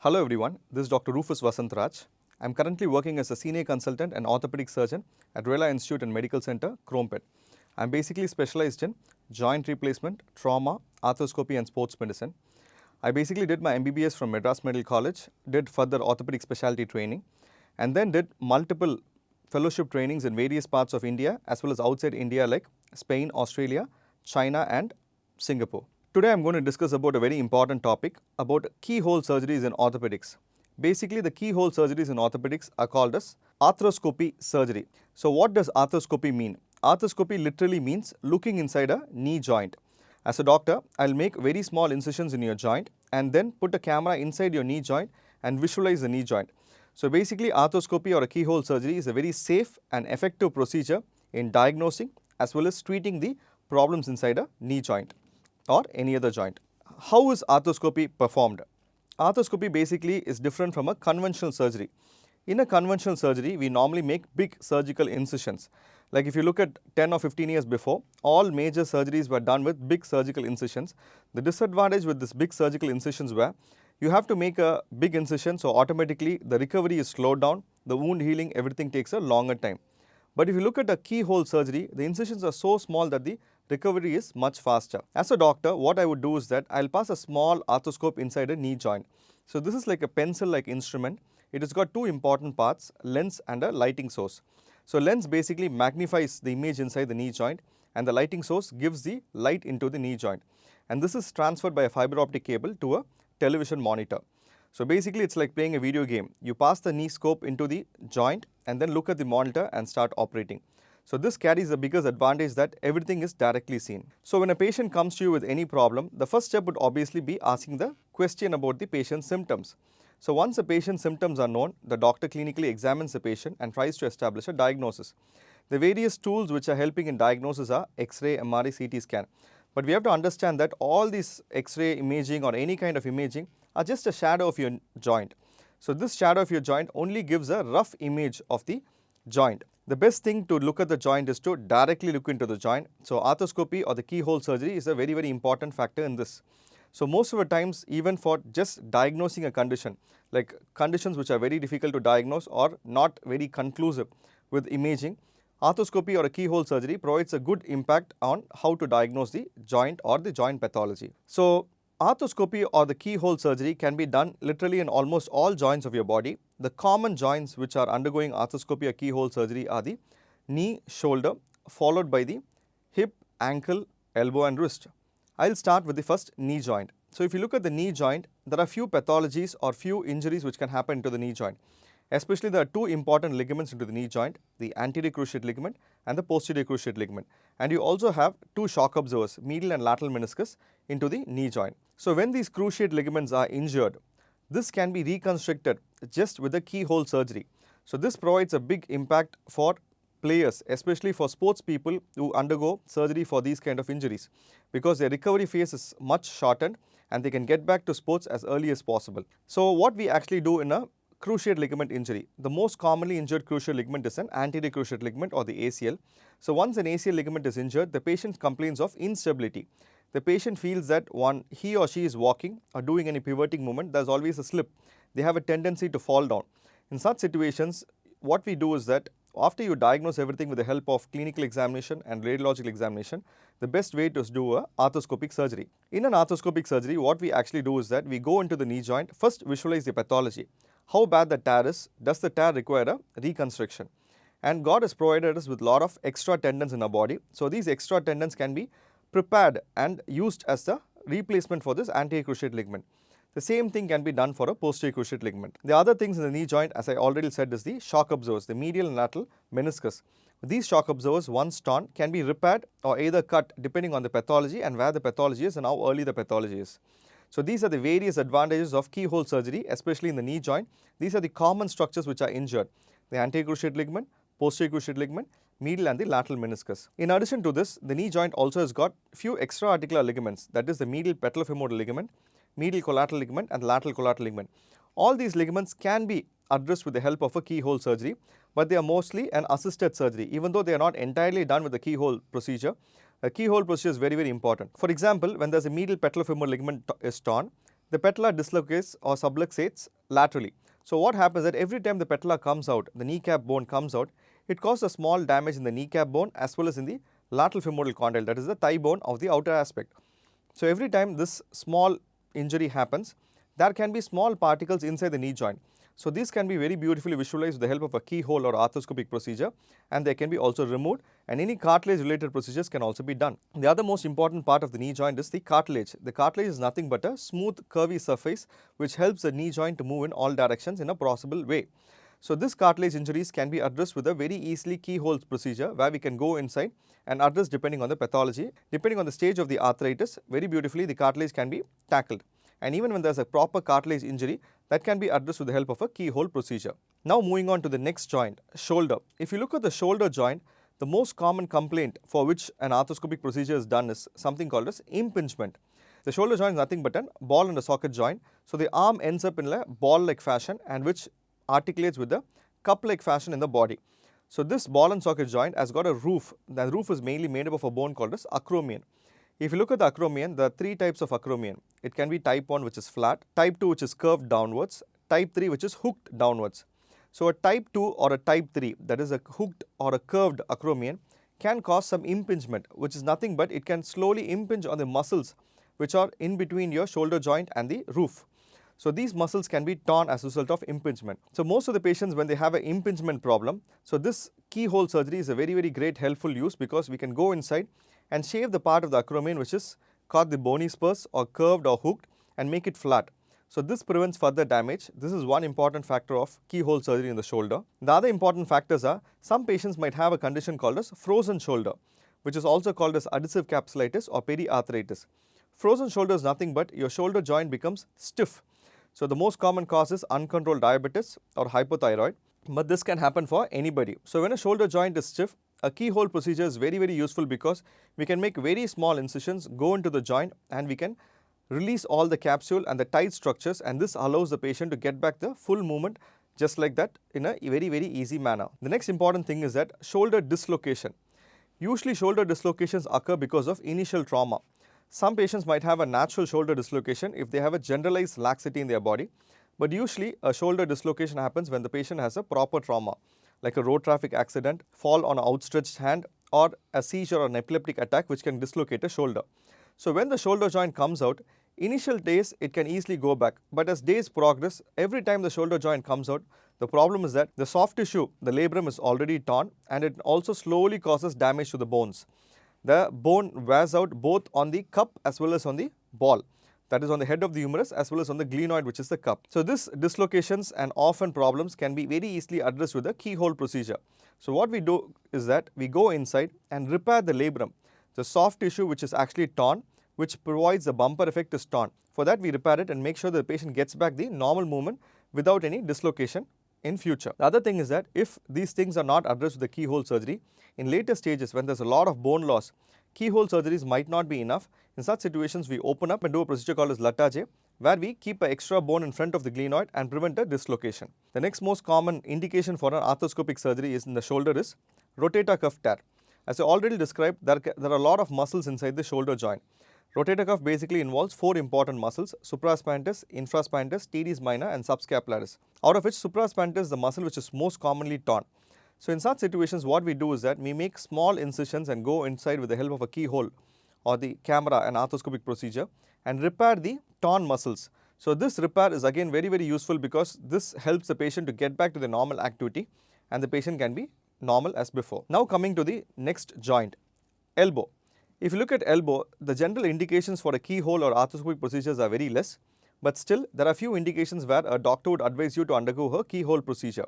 Hello everyone, this is Dr. Rufus Vasantraj. I am currently working as a senior consultant and orthopedic surgeon at Rela Institute and Medical Center, Krompet. I am basically specialized in joint replacement, trauma, arthroscopy and sports medicine. I basically did my MBBS from Madras Medical College, did further orthopedic specialty training and then did multiple fellowship trainings in various parts of India as well as outside India like Spain, Australia, China and Singapore. Today I am going to discuss about a very important topic about keyhole surgeries in orthopedics. Basically the keyhole surgeries in orthopedics are called as arthroscopy surgery. So what does arthroscopy mean? Arthroscopy literally means looking inside a knee joint. As a doctor, I will make very small incisions in your joint and then put a camera inside your knee joint and visualize the knee joint. So basically arthroscopy or a keyhole surgery is a very safe and effective procedure in diagnosing as well as treating the problems inside a knee joint or any other joint. How is arthroscopy performed? Arthroscopy basically is different from a conventional surgery. In a conventional surgery, we normally make big surgical incisions. Like if you look at 10 or 15 years before, all major surgeries were done with big surgical incisions. The disadvantage with this big surgical incisions were you have to make a big incision, so automatically the recovery is slowed down, the wound healing, everything takes a longer time. But if you look at a keyhole surgery, the incisions are so small that the recovery is much faster. As a doctor, what I would do is that I will pass a small arthroscope inside a knee joint. So this is like a pencil-like instrument. It has got two important parts, lens and a lighting source. So lens basically magnifies the image inside the knee joint and the lighting source gives the light into the knee joint. And this is transferred by a fiber optic cable to a television monitor. So basically it's like playing a video game. You pass the knee scope into the joint and then look at the monitor and start operating. So this carries the biggest advantage that everything is directly seen. So when a patient comes to you with any problem, the first step would obviously be asking the question about the patient's symptoms. So once the patient's symptoms are known, the doctor clinically examines the patient and tries to establish a diagnosis. The various tools which are helping in diagnosis are X-ray, MRI, CT scan. But we have to understand that all these X-ray imaging or any kind of imaging are just a shadow of your joint. So this shadow of your joint only gives a rough image of the joint. The best thing to look at the joint is to directly look into the joint. So arthroscopy or the keyhole surgery is a very important factor in this. So most of the times, even for just diagnosing a condition, like conditions which are very difficult to diagnose or not very conclusive with imaging, arthroscopy or a keyhole surgery provides a good impact on how to diagnose the joint or the joint pathology. So arthroscopy or the keyhole surgery can be done literally in almost all joints of your body. The common joints which are undergoing arthroscopy or keyhole surgery are the knee, shoulder, followed by the hip, ankle, elbow and wrist. I will start with the first knee joint. So if you look at the knee joint, there are few pathologies or few injuries which can happen to the knee joint. Especially there are two important ligaments into the knee joint, the anterior cruciate ligament and the posterior cruciate ligament. And you also have two shock absorbers, medial and lateral meniscus into the knee joint. So when these cruciate ligaments are injured, this can be reconstructed just with a keyhole surgery. So this provides a big impact for players, especially for sports people who undergo surgery for these kind of injuries, because their recovery phase is much shortened and they can get back to sports as early as possible. So what we actually do in a cruciate ligament injury, the most commonly injured cruciate ligament is an anterior cruciate ligament or the ACL. So once an ACL ligament is injured, the patient complains of instability. The patient feels that when he or she is walking or doing any pivoting movement, there is always a slip. They have a tendency to fall down. In such situations, what we do is that after you diagnose everything with the help of clinical examination and radiological examination, the best way to do a arthroscopic surgery. In an arthroscopic surgery, what we actually do is that we go into the knee joint, first visualize the pathology. How bad the tear is, does the tear require a reconstruction? And God has provided us with a lot of extra tendons in our body. So these extra tendons can be prepared and used as the replacement for this anterior cruciate ligament. The same thing can be done for a posterior cruciate ligament. The other things in the knee joint, as I already said, is the shock absorbers, the medial and lateral meniscus. These shock absorbers, once torn, can be repaired or either cut depending on the pathology and where the pathology is and how early the pathology is. So these are the various advantages of keyhole surgery, especially in the knee joint. These are the common structures which are injured: the anterior cruciate ligament, posterior cruciate ligament, medial and the lateral meniscus. In addition to this, the knee joint also has got few extra articular ligaments, that is the medial patellofemoral ligament, medial collateral ligament and lateral collateral ligament. All these ligaments can be addressed with the help of a keyhole surgery, but they are mostly an assisted surgery. Even though they are not entirely done with the keyhole procedure, a keyhole procedure is very important. For example, when there is a medial patellofemoral ligament is torn, the patella dislocates or subluxates laterally. So what happens is that every time the patella comes out, the kneecap bone comes out, it causes a small damage in the kneecap bone as well as in the lateral femoral condyle, that is the thigh bone of the outer aspect. So every time this small injury happens, there can be small particles inside the knee joint. So these can be very beautifully visualized with the help of a keyhole or arthroscopic procedure, and they can be also removed, and any cartilage related procedures can also be done. The other most important part of the knee joint is the cartilage. The cartilage is nothing but a smooth curvy surface which helps the knee joint to move in all directions in a possible way. So this cartilage injuries can be addressed with a very easily keyhole procedure where we can go inside and address depending on the pathology. Depending on the stage of the arthritis, very beautifully the cartilage can be tackled. And even when there is a proper cartilage injury, that can be addressed with the help of a keyhole procedure. Now moving on to the next joint, shoulder. If you look at the shoulder joint, the most common complaint for which an arthroscopic procedure is done is something called as impingement. The shoulder joint is nothing but a ball and a socket joint. So the arm ends up in a ball-like fashion and which articulates with the cup-like fashion in the body. So this ball and socket joint has got a roof. The roof is mainly made up of a bone called as acromion. If you look at the acromion, there are three types of acromion. It can be type 1 which is flat, type 2 which is curved downwards, type 3 which is hooked downwards. So a type 2 or a type 3, that is a hooked or a curved acromion, can cause some impingement, which is nothing but it can slowly impinge on the muscles which are in between your shoulder joint and the roof. So these muscles can be torn as a result of impingement. So most of the patients, when they have an impingement problem, so this keyhole surgery is a very great helpful use because we can go inside and shave the part of the acromion which is caught the bony spurs or curved or hooked and make it flat. So this prevents further damage. This is one important factor of keyhole surgery in the shoulder. The other important factors are some patients might have a condition called as frozen shoulder, which is also called as adhesive capsulitis or periarthritis. Frozen shoulder is nothing but your shoulder joint becomes stiff. So the most common cause is uncontrolled diabetes or hypothyroid, but this can happen for anybody. So when a shoulder joint is stiff, a keyhole procedure is very useful because we can make very small incisions, go into the joint, and we can release all the capsule and the tight structures, and this allows the patient to get back the full movement just like that in a very easy manner. The next important thing is that shoulder dislocation. Usually shoulder dislocations occur because of initial trauma. Some patients might have a natural shoulder dislocation if they have a generalized laxity in their body, but usually a shoulder dislocation happens when the patient has a proper trauma, like a road traffic accident, fall on an outstretched hand, or a seizure or an epileptic attack which can dislocate a shoulder. So when the shoulder joint comes out, initial days it can easily go back, but as days progress, every time the shoulder joint comes out, the problem is that the soft tissue, the labrum, is already torn, and it also slowly causes damage to the bones. The bone wears out both on the cup as well as on the ball, that is on the head of the humerus as well as on the glenoid, which is the cup. So this dislocations and orphan problems can be very easily addressed with a keyhole procedure. So what we do is that we go inside and repair the labrum. The soft tissue which is actually torn, which provides the bumper effect, is torn. For that we repair it and make sure the patient gets back the normal movement without any dislocation in future. The other thing is that if these things are not addressed with the keyhole surgery, in later stages when there is a lot of bone loss, keyhole surgeries might not be enough. In such situations, we open up and do a procedure called as Latarjet, where we keep an extra bone in front of the glenoid and prevent a dislocation. The next most common indication for an arthroscopic surgery is in the shoulder is rotator cuff tear. As I already described, there are a lot of muscles inside the shoulder joint. Rotator cuff basically involves 4 important muscles: supraspinatus, infraspinatus, teres minor, and subscapularis, out of which supraspinatus is the muscle which is most commonly torn. So in such situations, what we do is that we make small incisions and go inside with the help of a keyhole or the camera and arthroscopic procedure and repair the torn muscles. So this repair is again very useful because this helps the patient to get back to the normal activity and the patient can be normal as before. Now coming to the next joint, elbow. If you look at elbow, the general indications for a keyhole or arthroscopic procedures are very less, but still there are few indications where a doctor would advise you to undergo a keyhole procedure.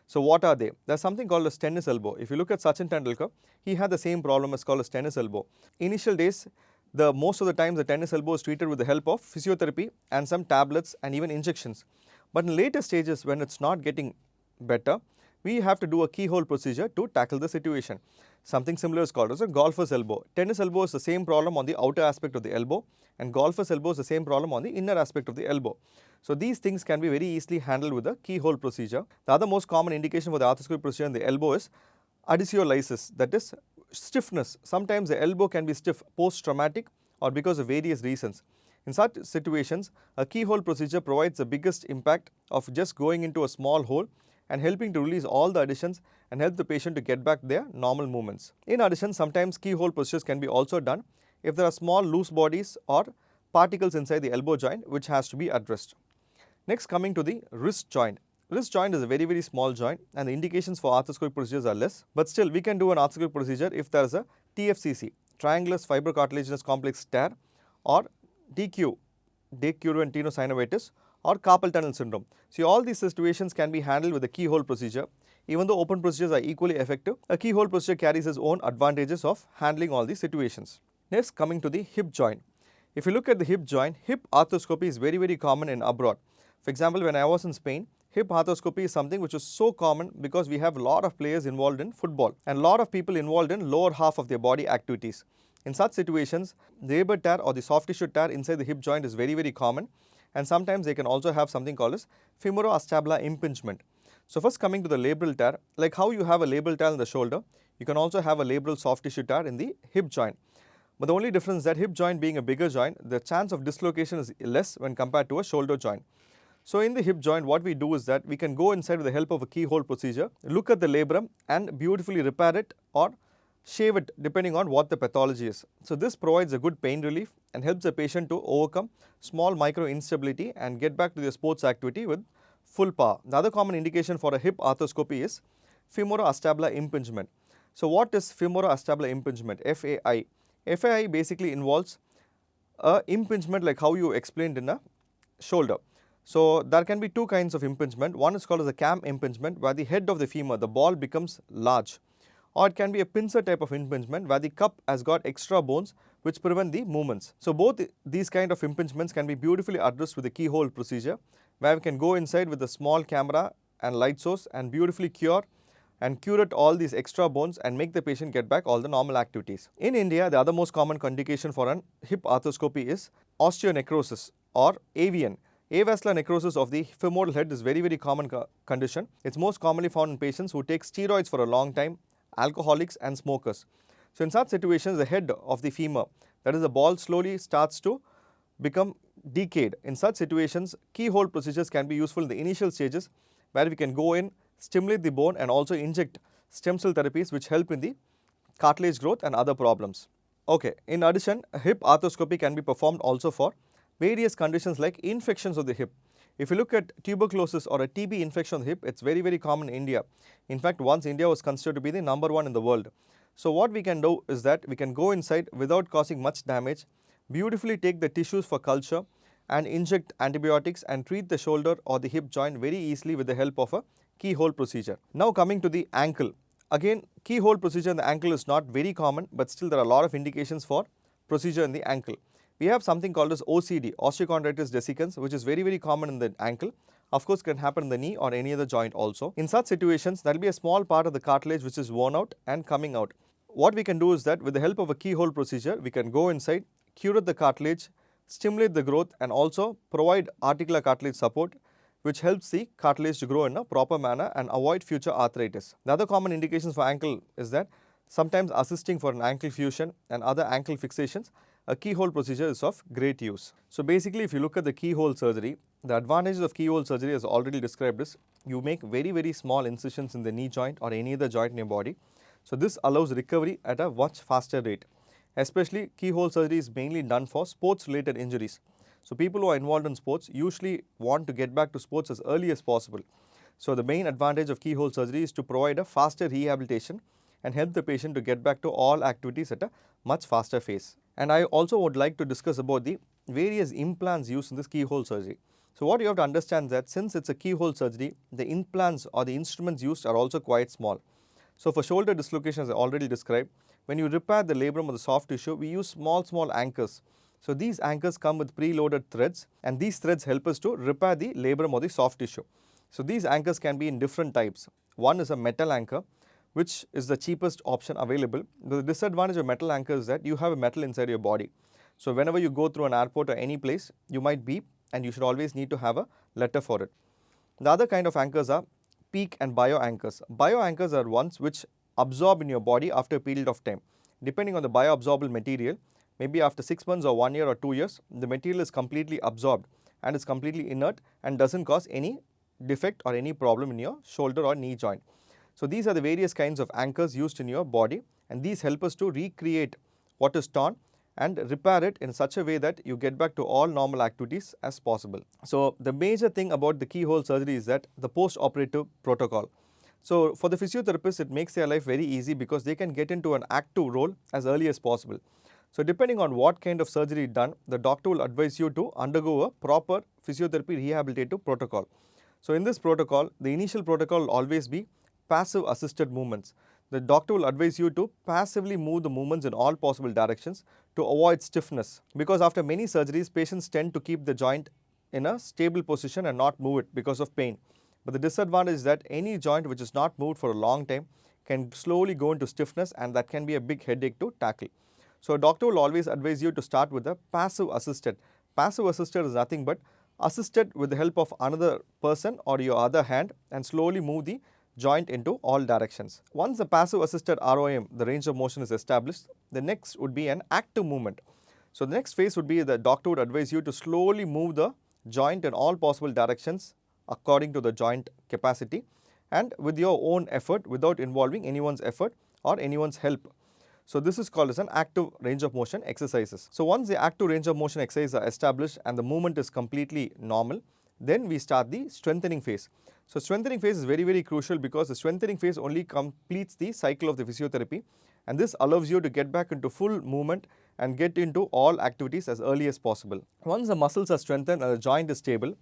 So what are they? There is something called as tennis elbow. If you look at Sachin Tendulkar, he had the same problem as called as tennis elbow. Initial days, most of the time the tennis elbow is treated with the help of physiotherapy and some tablets and even injections. But in later stages, when it is not getting better, we have to do a keyhole procedure to tackle the situation. Something similar is called as a golfer's elbow. Tennis elbow is the same problem on the outer aspect of the elbow, and golfer's elbow is the same problem on the inner aspect of the elbow. So these things can be very easily handled with a keyhole procedure. The other most common indication for the arthroscopic procedure in the elbow is adhesiolysis, that is stiffness. Sometimes the elbow can be stiff post-traumatic or because of various reasons. In such situations, a keyhole procedure provides the biggest impact of just going into a small hole and helping to release all the adhesions and help the patient to get back their normal movements. In addition, sometimes keyhole procedures can be also done if there are small loose bodies or particles inside the elbow joint which has to be addressed. Next, coming to the wrist joint. Wrist joint is a very small joint and the indications for arthroscopic procedures are less, but still we can do an arthroscopic procedure if there is a TFCC, triangulus fibrocartilaginous complex tear, or DQ, Dave-Quervain tenosynovitis, or carpal tunnel syndrome. See, all these situations can be handled with a keyhole procedure. Even though open procedures are equally effective, a keyhole procedure carries its own advantages of handling all these situations. Next, coming to the hip joint. If you look at the hip joint, hip arthroscopy is very common in abroad. For example, when I was in Spain, hip arthroscopy is something which is so common because we have a lot of players involved in football and a lot of people involved in lower half of their body activities. In such situations, the labral tear or the soft tissue tear inside the hip joint is very common, and sometimes they can also have something called as femoroacetabular impingement. So first, coming to the labral tear, like how you have a labral tear in the shoulder, you can also have a labral soft tissue tear in the hip joint. But the only difference is that hip joint being a bigger joint, the chance of dislocation is less when compared to a shoulder joint. So in the hip joint, what we do is that we can go inside with the help of a keyhole procedure, look at the labrum and beautifully repair it or shave it depending on what the pathology is. So this provides a good pain relief and helps the patient to overcome small micro instability and get back to their sports activity with full power. The other common indication for a hip arthroscopy is femoroacetabular impingement. So what is femoroacetabular impingement, FAI? FAI basically involves a impingement like how you explained in a shoulder. So there can be two kinds of impingement. One is called as a cam impingement, where the head of the femur, the ball, becomes large, or it can be a pincer type of impingement where the cup has got extra bones which prevent the movements. So both these kind of impingements can be beautifully addressed with a keyhole procedure, where we can go inside with a small camera and light source and beautifully curate all these extra bones and make the patient get back all the normal activities. In India, the other most common indication for an hip arthroscopy is osteonecrosis or AVN. Avascular necrosis of the femoral head is very common condition. It's most commonly found in patients who take steroids for a long time, alcoholics and smokers. So in such situations, the head of the femur, that is the ball, slowly starts to become decayed. In such situations, keyhole procedures can be useful in the initial stages, where we can go in, stimulate the bone and also inject stem cell therapies which help in the cartilage growth and other problems. Okay, in addition, a hip arthroscopy can be performed also for various conditions like infections of the hip. If you look at tuberculosis or a TB infection of the hip, it's very common in India. In fact, once India was considered to be the #1 in the world. So what we can do is that we can go inside without causing much damage, beautifully take the tissues for culture and inject antibiotics and treat the shoulder or the hip joint very easily with the help of a keyhole procedure. Now coming to the ankle. Again, keyhole procedure in the ankle is not very common, but still there are a lot of indications for procedure in the ankle. We have something called as OCD, osteochondritis dissecans, which is very common in the ankle. Of course, can happen in the knee or any other joint also. In such situations, there will be a small part of the cartilage which is worn out and coming out. What we can do is that with the help of a keyhole procedure, we can go inside, curate the cartilage, stimulate the growth and also provide articular cartilage support, which helps the cartilage to grow in a proper manner and avoid future arthritis. The other common indications for ankle is that sometimes assisting for an ankle fusion and other ankle fixations, a keyhole procedure is of great use. So basically, if you look at the keyhole surgery, the advantages of keyhole surgery as already described is you make very small incisions in the knee joint or any other joint in your body. So this allows recovery at a much faster rate. Especially keyhole surgery is mainly done for sports related injuries. So people who are involved in sports usually want to get back to sports as early as possible. So the main advantage of keyhole surgery is to provide a faster rehabilitation and help the patient to get back to all activities at a much faster phase. And I also would like to discuss about the various implants used in this keyhole surgery. So what you have to understand is that since it's a keyhole surgery, the implants or the instruments used are also quite small. So for shoulder dislocation, as I already described, when you repair the labrum or the soft tissue, we use small anchors. So these anchors come with preloaded threads, and these threads help us to repair the labrum or the soft tissue. So these anchors can be in different types. One is a metal anchor, which is the cheapest option available. The disadvantage of metal anchor is that you have a metal inside your body. So whenever you go through an airport or any place, you might beep and you should always need to have a letter for it. The other kind of anchors are PEEK and bio anchors. Bio anchors are ones which absorb in your body after a period of time. Depending on the bioabsorbable material, maybe after 6 months or 1 year or 2 years, the material is completely absorbed and is completely inert and doesn't cause any defect or any problem in your shoulder or knee joint. So these are the various kinds of anchors used in your body, and these help us to recreate what is torn and repair it in such a way that you get back to all normal activities as possible. So the major thing about the keyhole surgery is that the post-operative protocol. So for the physiotherapist, it makes their life very easy because they can get into an active role as early as possible. So depending on what kind of surgery done, the doctor will advise you to undergo a proper physiotherapy rehabilitative protocol. So in this protocol, the initial protocol will always be passive assisted movements. The doctor will advise you to passively move the movements in all possible directions to avoid stiffness, because after many surgeries, patients tend to keep the joint in a stable position and not move it because of pain. But the disadvantage is that any joint which is not moved for a long time can slowly go into stiffness, and that can be a big headache to tackle. So a doctor will always advise you to start with a passive assisted. Passive assisted is nothing but assisted with the help of another person or your other hand, and slowly move the joint into all directions. Once the passive assisted ROM, the range of motion, is established, the next would be an active movement. So the next phase would be the doctor would advise you to slowly move the joint in all possible directions according to the joint capacity and with your own effort, without involving anyone's effort or anyone's help. So this is called as an active range of motion exercises. So once the active range of motion exercises are established and the movement is completely normal, then we start the strengthening phase. So strengthening phase is very crucial, because the strengthening phase only completes the cycle of the physiotherapy, and this allows you to get back into full movement and get into all activities as early as possible. Once the muscles are strengthened and the joint is stable,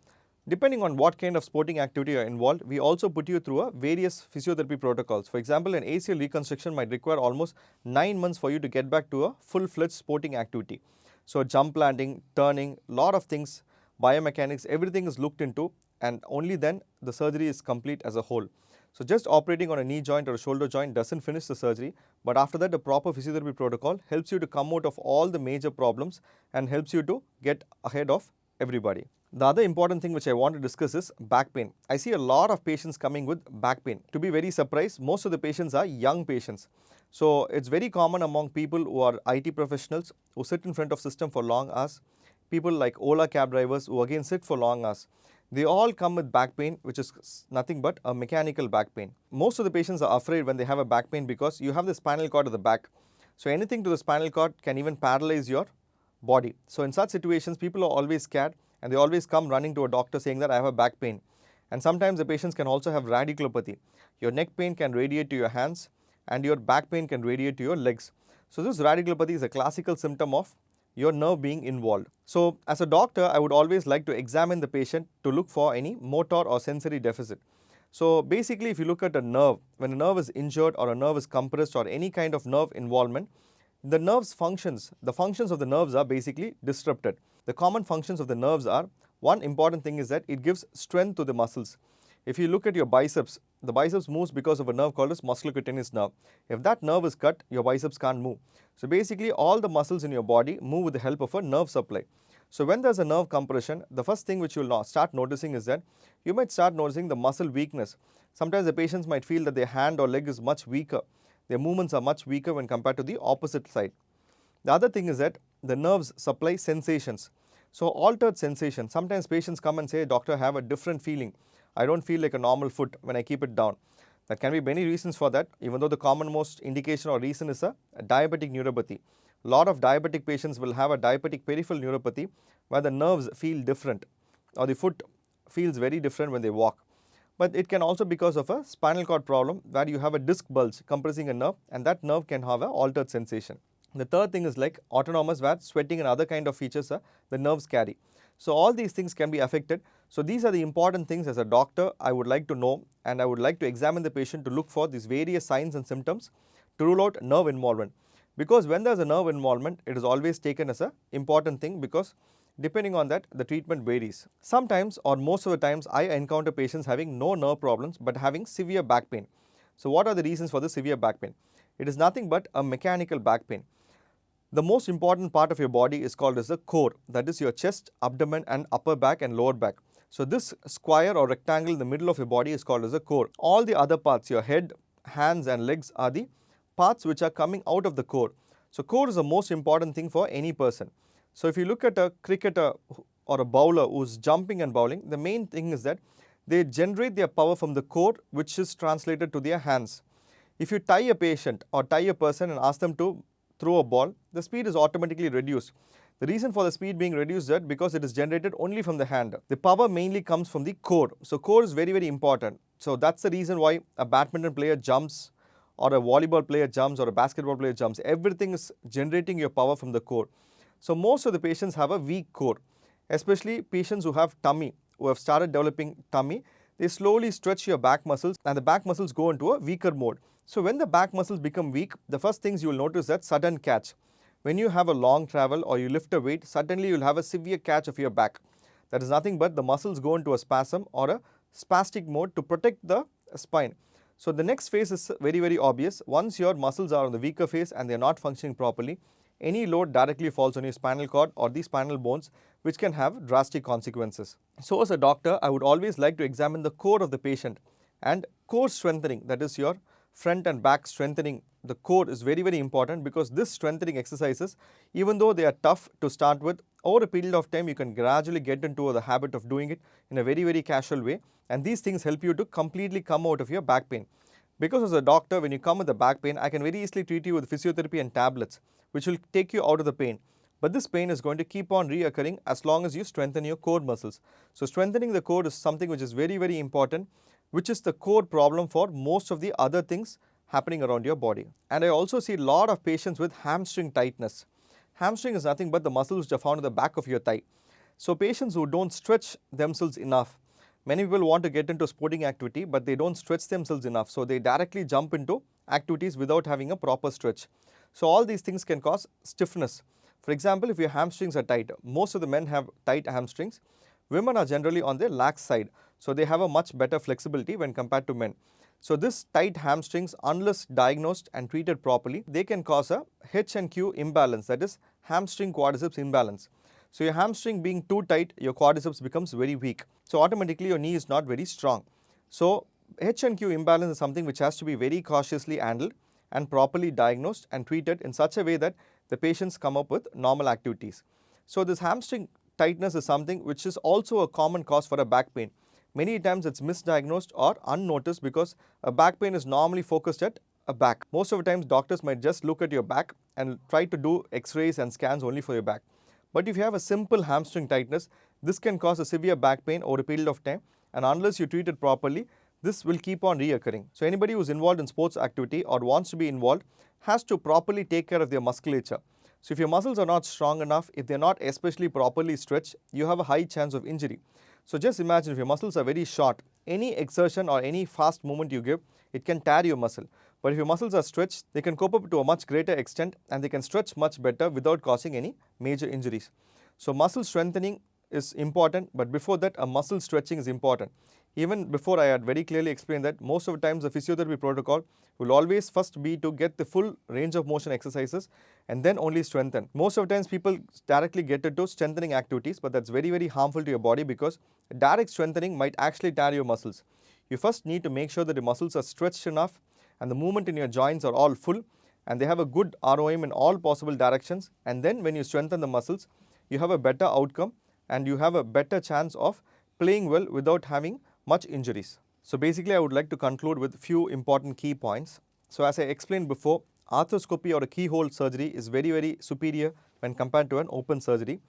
depending on what kind of sporting activity you are involved, we also put you through various physiotherapy protocols. For example, an ACL reconstruction might require almost 9 months for you to get back to a full-fledged sporting activity. So jump landing, turning, lot of things, biomechanics, everything is looked into, and only then the surgery is complete as a whole. So just operating on a knee joint or a shoulder joint doesn't finish the surgery, but after that, the proper physiotherapy protocol helps you to come out of all the major problems and helps you to get ahead of everybody. The other important thing which I want to discuss is back pain. I see a lot of patients coming with back pain. To be very surprised, most of the patients are young patients. So it's very common among people who are IT professionals who sit in front of system for long hours, people like Ola cab drivers who again sit for long hours. They all come with back pain, which is nothing but a mechanical back pain. Most of the patients are afraid when they have a back pain because you have the spinal cord at the back. So anything to the spinal cord can even paralyze your body. So in such situations, people are always scared, and they always come running to a doctor saying that I have a back pain. And sometimes the patients can also have radiculopathy. Your neck pain can radiate to your hands, and your back pain can radiate to your legs. So this radiculopathy is a classical symptom of your nerve being involved. So as a doctor, I would always like to examine the patient to look for any motor or sensory deficit. So basically, if you look at a nerve, when a nerve is injured or a nerve is compressed or any kind of nerve involvement, the nerve's functions, the functions of the nerves are basically disrupted. The common functions of the nerves are, one important thing is that it gives strength to the muscles. If you look at your biceps, the biceps moves because of a nerve called as musculocutaneous nerve. If that nerve is cut, your biceps can't move. So basically, all the muscles in your body move with the help of a nerve supply. So when there's a nerve compression, the first thing which you will start noticing is that you might start noticing the muscle weakness. Sometimes the patients might feel that their hand or leg is much weaker. Their movements are much weaker when compared to the opposite side. The other thing is that the nerves supply sensations. So altered sensation. Sometimes patients come and say, doctor, I have a different feeling. I don't feel like a normal foot when I keep it down. There can be many reasons for that, even though the commonmost indication or reason is a diabetic neuropathy. A lot of diabetic patients will have a diabetic peripheral neuropathy where the nerves feel different, or the foot feels very different when they walk. But it can also be because of a spinal cord problem where you have a disc bulge compressing a nerve, and that nerve can have an altered sensation. The third thing is like autonomous, where sweating and other kind of features the nerves carry. So all these things can be affected. So these are the important things as a doctor I would like to know, and I would like to examine the patient to look for these various signs and symptoms to rule out nerve involvement. Because when there is a nerve involvement, it is always taken as an important thing, because depending on that, the treatment varies. Sometimes, or most of the times, I encounter patients having no nerve problems but having severe back pain. So what are the reasons for the severe back pain? It is nothing but a mechanical back pain. The most important part of your body is called as the core, that is your chest, abdomen and upper back and lower back. So this square or rectangle in the middle of your body is called as the core. All the other parts, your head, hands and legs, are the parts which are coming out of the core. So core is the most important thing for any person. So if you look at a cricketer or a bowler who's jumping and bowling, the main thing is that they generate their power from the core, which is translated to their hands. If you tie a patient or tie a person and ask them to throw a ball, the speed is automatically reduced. The reason for the speed being reduced is because it is generated only from the hand. The power mainly comes from the core. So core is very important. So that's the reason why a badminton player jumps, or a volleyball player jumps, or a basketball player jumps. Everything is generating your power from the core. So most of the patients have a weak core, especially patients who have tummy, who have started developing tummy. They slowly stretch your back muscles and the back muscles go into a weaker mode. So when the back muscles become weak, the first things you will notice that sudden catch. When you have a long travel or you lift a weight, suddenly you will have a severe catch of your back. That is nothing but the muscles go into a spasm or a spastic mode to protect the spine. So the next phase is very obvious. Once your muscles are on the weaker phase and they are not functioning properly, any load directly falls on your spinal cord or the spinal bones, which can have drastic consequences. So as a doctor, I would always like to examine the core of the patient, and core strengthening, that is your front and back strengthening the core, is very important, because this strengthening exercises, even though they are tough to start with, over a period of time you can gradually get into the habit of doing it in a very casual way, and these things help you to completely come out of your back pain. Because as a doctor, when you come with the back pain, I can very easily treat you with physiotherapy and tablets, which will take you out of the pain. But this pain is going to keep on reoccurring as long as you strengthen your core muscles. So strengthening the core is something which is very important, which is the core problem for most of the other things happening around your body. And I also see a lot of patients with hamstring tightness. Hamstring is nothing but the muscles which are found at the back of your thigh. So patients who don't stretch themselves enough, many people want to get into sporting activity, but they don't stretch themselves enough. So they directly jump into activities without having a proper stretch. So all these things can cause stiffness. For example, if your hamstrings are tight, most of the men have tight hamstrings. Women are generally on the lax side. So they have a much better flexibility when compared to men. So this tight hamstrings, unless diagnosed and treated properly, they can cause a H&Q imbalance, that is hamstring quadriceps imbalance. So your hamstring being too tight, your quadriceps becomes very weak. So automatically your knee is not very strong. So H&Q imbalance is something which has to be very cautiously handled and properly diagnosed and treated in such a way that the patients come up with normal activities. So this hamstring tightness is something which is also a common cause for a back pain. Many times it's misdiagnosed or unnoticed because a back pain is normally focused at a back. Most of the times doctors might just look at your back and try to do x-rays and scans only for your back. But if you have a simple hamstring tightness, this can cause a severe back pain over a period of time, and unless you treat it properly, this will keep on reoccurring. So anybody who is involved in sports activity or wants to be involved has to properly take care of their musculature. So if your muscles are not strong enough, if they are not especially properly stretched, you have a high chance of injury. So just imagine if your muscles are very short, any exertion or any fast movement you give, it can tear your muscle. But if your muscles are stretched, they can cope up to a much greater extent and they can stretch much better without causing any major injuries. So muscle strengthening is important, but before that a muscle stretching is important. Even before, I had very clearly explained that most of the times the physiotherapy protocol will always first be to get the full range of motion exercises and then only strengthen. Most of the times people directly get into strengthening activities, but that's very harmful to your body because direct strengthening might actually tear your muscles. You first need to make sure that the muscles are stretched enough and the movement in your joints are all full and they have a good ROM in all possible directions, and then when you strengthen the muscles, you have a better outcome and you have a better chance of playing well without having much injuries. So basically I would like to conclude with few important key points. So as I explained before, arthroscopy or a keyhole surgery is very superior when compared to an open surgery.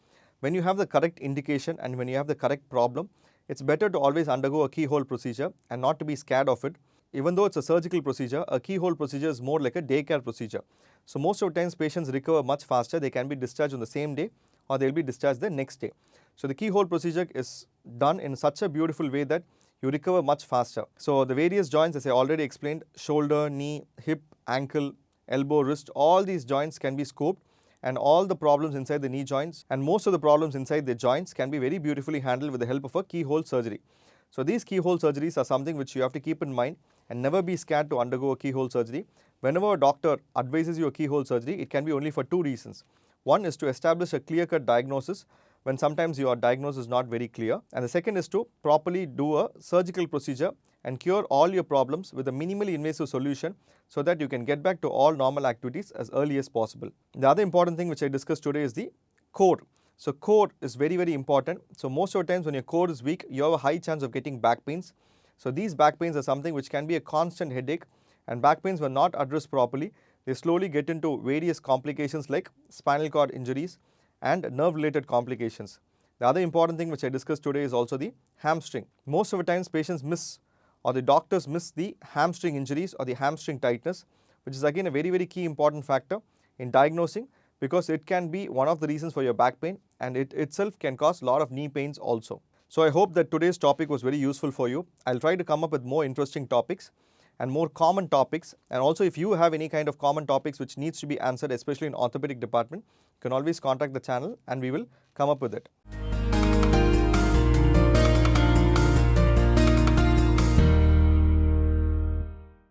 When you have the correct indication and when you have the correct problem, it's better to always undergo a keyhole procedure and not to be scared of it. Even though it's a surgical procedure, a keyhole procedure is more like a daycare procedure. So most of the times patients recover much faster. They can be discharged on the same day or they'll be discharged the next day. So the keyhole procedure is done in such a beautiful way that you recover much faster. So the various joints, as I already explained, shoulder, knee, hip, ankle, elbow, wrist, all these joints can be scoped, and all the problems inside the knee joints and most of the problems inside the joints can be very beautifully handled with the help of a keyhole surgery. So these keyhole surgeries are something which you have to keep in mind and never be scared to undergo a keyhole surgery. Whenever a doctor advises you a keyhole surgery, it can be only for two reasons. One is to establish a clear-cut diagnosis when sometimes your diagnosis is not very clear, and the second is to properly do a surgical procedure and cure all your problems with a minimally invasive solution so that you can get back to all normal activities as early as possible. The other important thing which I discussed today is the core. So core is very, very important. So most of the times when your core is weak, you have a high chance of getting back pains. So these back pains are something which can be a constant headache, and back pains when not addressed properly, they slowly get into various complications like spinal cord injuries and nerve related complications. The other important thing which I discussed today is also the hamstring. Most of the times patients miss, or the doctors miss, the hamstring injuries or the hamstring tightness, which is again a very, very key important factor in diagnosing, because it can be one of the reasons for your back pain, and it itself can cause a lot of knee pains also. So I hope that today's topic was very useful for you. I'll try to come up with more interesting topics and more common topics, and also if you have any kind of common topics which needs to be answered, especially in orthopedic department, you can always contact the channel and we will come up with it.